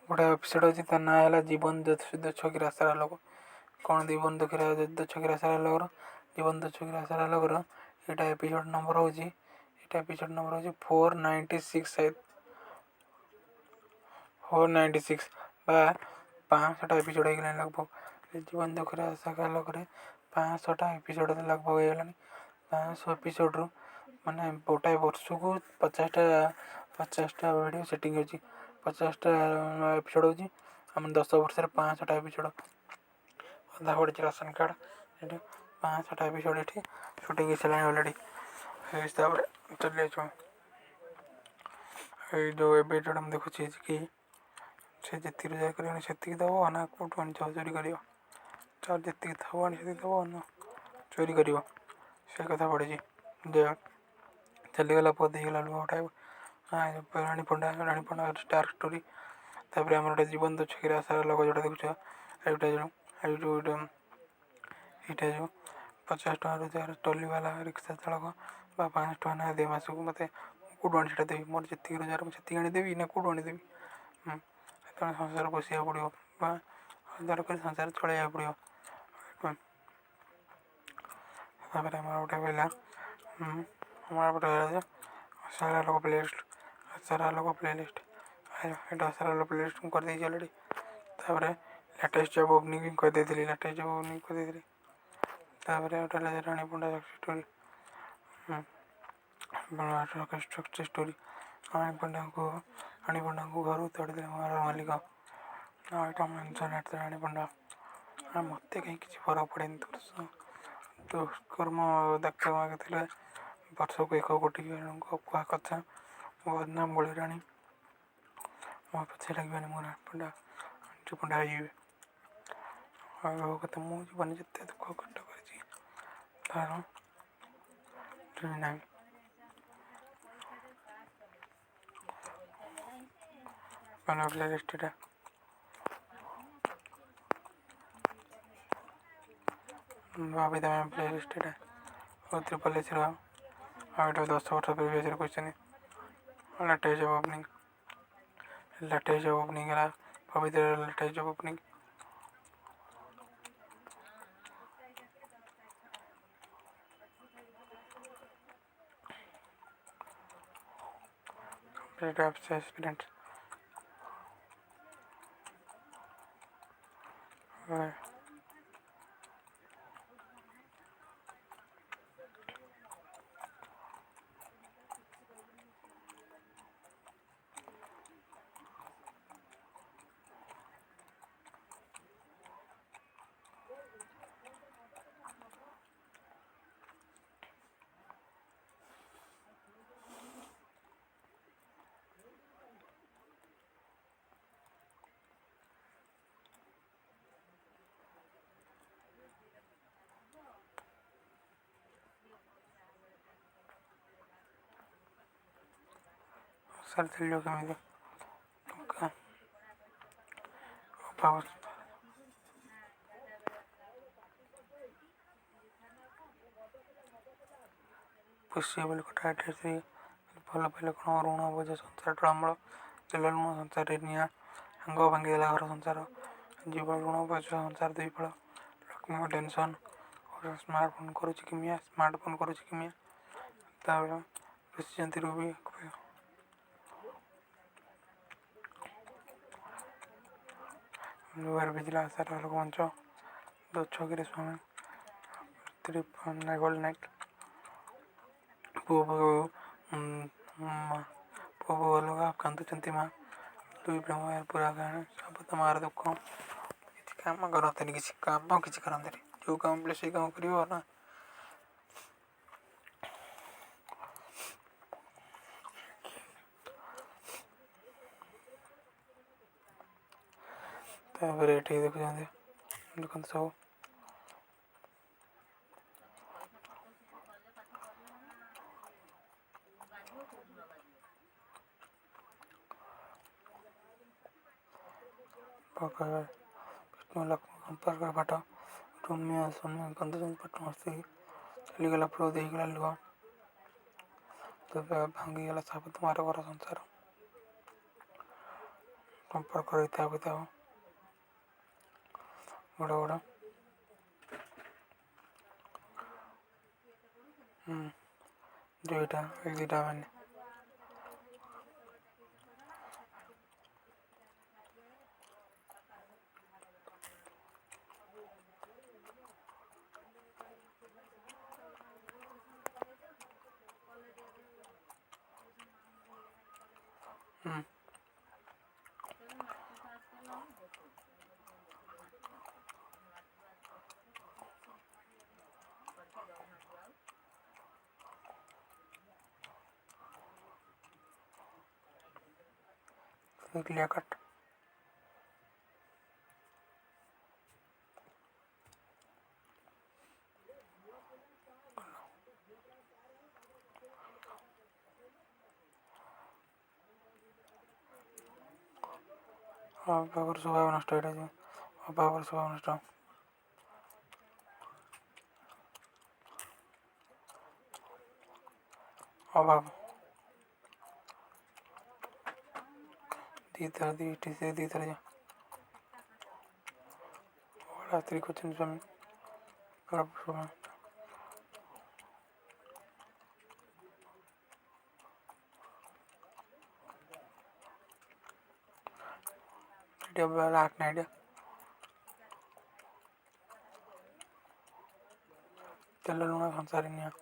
ଗୋଟେ ଏପିସୋଡ଼ ଅଛି, ତା ନାଁ ହେଲା ଜୀବନ ଛକିରା ଆଶାର ଆଲୋକ। କ'ଣ ଜୀବନ ଛକିରା ଆଶାର ଆଲୋକର ଏଇଟା ଏପିସୋଡ଼ ନମ୍ବର ହେଉଛି 496 ବା 500ଟା ଏପିସୋଡ଼ ହେଇଗଲାଣି ଲଗଭଗ। ଜୀବନ ଛକିରା ଆଶାର ଆଲୋକରେ 500ଟା ଏପିସୋଡ଼ ଲଗଭଗ ହେଇଗଲାଣି। 500 ଏପିସୋଡ଼ରୁ ମାନେ ଗୋଟାଏ ବର୍ଷକୁ 50ଟା ଭିଡ଼ିଓ ସେଟିଂ ହେଉଛି। 50ଟା ଏପିସୋଡ଼ ହେଉଛି ଆମେ 10 ବର୍ଷରେ 500ଟା ଏପିସୋଡ଼। ଅଧା ପଡ଼ିଛି ରାସନ କାର୍ଡ଼। ଏଠି 500ଟା ଏପିସୋଡ଼ ଏଠି ସୁଟିଂ ହେଇସାରିଲାଣି ଅଲରେଡ଼ି। ସେଇ ହିସାବରେ ଚଲେଇଛୁ। ଏଇ ଯେଉଁ ଏବେ ଯେଉଁଟା ମୁଁ ଦେଖୁଛି କି ସେ ଯେତିକି ରୋଜଗାର କରିବ ସେତିକି ଦେବ ନା କେଉଁଠୁ ଆଣି ଚୋରି କରିବ। ଯେତିକି ଥବ ଆଣି ସେତିକି ଦେବ ନା ଚୋରି କରିବ, ସେ କଥା ପଡ଼ିଛି। ଯେ ଚାଲିଗଲା ପୁଅ ଦେଇଗଲା ଲୁହ ଉଠାଇବ। Rani Panda star story. ତାପରେ ଆମର ଗୋଟେ ଜୀବନ ଛକିରା ଆଶାର ଆଲୋକ ଯେଉଁଟା ଦେଖୁଛ, ଏଇଟା ଯେଉଁ 50 ଟଙ୍କା ରୋଜଗାର ଟଲିବାଲା ରିକ୍ସା ଚାଳକ ବା 500 ଟଙ୍କା ନା ଦେବେ ମାସକୁ। ମୋତେ କେଉଁଠୁ ଆଣି ସେଇଟା ଦେବି? ମୋର ଯେତିକି ରୋଜଗାର ମୁଁ ସେତିକି ଆଣିଦେବି ନା କେଉଁଠୁ ଆଣିଦେବି? ସେତେବେଳେ ସଂସାର ପୋଷିବାକୁ ପଡ଼ିବ ବା ରୋଜଗାର କରି ସଂସାର ଚଳାଇବାକୁ ପଡ଼ିବ। ତାପରେ ଆମର ଗୋଟେ କହିଲା ଆଶାର ଆଲୋକ ପ୍ଲେଲିଷ୍ଟ ଏଇଟା ଆଶାର ଆଲୋକ ପ୍ଲେଲିଷ୍ଟ ମୁଁ କରିଦେଇଛି ଅଲରେଡ଼ି। ତାପରେ ଲାଟେଷ୍ଟ ଜବ୍ ଓପନିଂ କରିଦେଇଥିଲି। ତାପରେ ଗୋଟେ ହେଲା ରାଣୀ ପଣ୍ଡା ଷ୍ଟୋରି। ଷ୍ଟୋରି ରାଣୀ ପଣ୍ଡାଙ୍କୁ ଘରୁ ତଡ଼ିଦେଲେ ଘର ମାଲିକ। ଏଇଟା ମେନ୍ସନ୍ ରାଣୀ ପଣ୍ଡା। ମୋତେ କାହିଁ କିଛି ଫରକ ପଡ଼େନି। ଦୁଷ୍କର୍ମ ଡାକ୍ତର ମାଗିଥିଲେ ବର୍ଷକୁ 1 କୋଟି କୁହା କଥା। ବଦନାମ ବଳିରାଣୀ ମୋ ପଛେ ଲାଗିବାନି। ମୋ ରାଣୀ ପଣ୍ଡା ହେଇଯିବେ। ଆଉ କଥା ମୁଁ ଜୀବନ ଯେତେ ଦୁଃଖ କଷ୍ଟ କରିଛି ତାର ନାହିଁ। ପ୍ଲେଲିଷ୍ଟଟା ଭାବିଦା ପ୍ଲେଲିଷ୍ଟଟା ତ୍ରିପଲିସିର ଆଉ ଏଇଟା 10 ବର୍ଷ ପ୍ରିଭିୟସ୍ରେ କହିଛନ୍ତି। ଲାଟେଷ୍ଟ ଜବ୍ ଓପନିଂ ହେଲା ପବିତ୍ର ଲାଟେଷ୍ଟ ଜବ୍ ଓପନିଂ। ଏକ୍ସପିରିଏନ୍ସ ସାରିଥିଲି କେମିତି ଟଙ୍କା ଅଭାବ ପୋଷିବ ବୋଲି କଥା ଏଠି ଭଲ ପାଇଲେ କ'ଣ ଋଣ ବୋଝ ସଂସାର ଟଳମଳ ତେଲ ଲୁଣ ସଂସାରରେ ନିଆଁ ସାଙ୍ଗ ଭାଙ୍ଗିଦେଲା ଘର ସଂସାର ଜୀବ ଋଣ ବୋଝ ସଂସାର ଦୁଇ ଫଳ ଲକ୍ଷ୍ମୀଙ୍କ ଟେନସନ୍ ସ୍ମାର୍ଟଫୋନ୍ କରୁଛି କିମିଆ ତାପରେ ବସିଛନ୍ତି ରୁବି ଭିଜିଲା ଆଶାର ଆଲୋକ ମଞ୍ଚ ଛକିରେ ସ୍ୱାମୀ ଗୋଲ୍ଡ ନାଇଟ୍ ପୁଅ ଅଲଗା କାନ୍ଦୁଛନ୍ତି ମା ଦୁଇ ପ୍ରେମ ପୁରା ଗାଁ ସାବତ ମାର ଦୁଃଖ। କିଛି କାମ କରନ୍ତିନି ଯେଉଁ କାମ ବଲେ ସେଇ କାମ କରିବ ନା। ତାପରେ ଏଠି ଦେଖନ୍ତୁ ସବୁ ବିଷ୍ଣୁ ଲକ୍ଷ୍ମୀ ସମ୍ପର୍କ ପାଠ ରମ୍ୟା ସୌମ୍ୟ କାନ୍ଦୁଛନ୍ତି ପାଠ ମସ୍ତି ଚାଲିଗଲା ପୁଅ ଦେଇଗଲା ଲୁହ ଭାଙ୍ଗିଗଲା ସାବତ ମାର ଘର ସଂସାର ସମ୍ପର୍କ ରହିଥାଉ ବଡ଼ ଦୁଇଟା ମାନେ क्लियर कट ଅଭାବର ସ୍ୱଭାବ ନଷ୍ଟ ଏଇଟା ଅଭାବର ସ୍ୱଭାବ ନଷ୍ଟ ଅଭାବ ଦିଥର ସ୍ତ୍ରୀ କରିଛନ୍ତି ସ୍ୱାମୀ ଖରାପ ସ୍ୱଭାବ ଲାଷ୍ଟ ନା ଏଇଟା ତେଲ ଲୁଣ ସଂସାରେ ନିଆଁ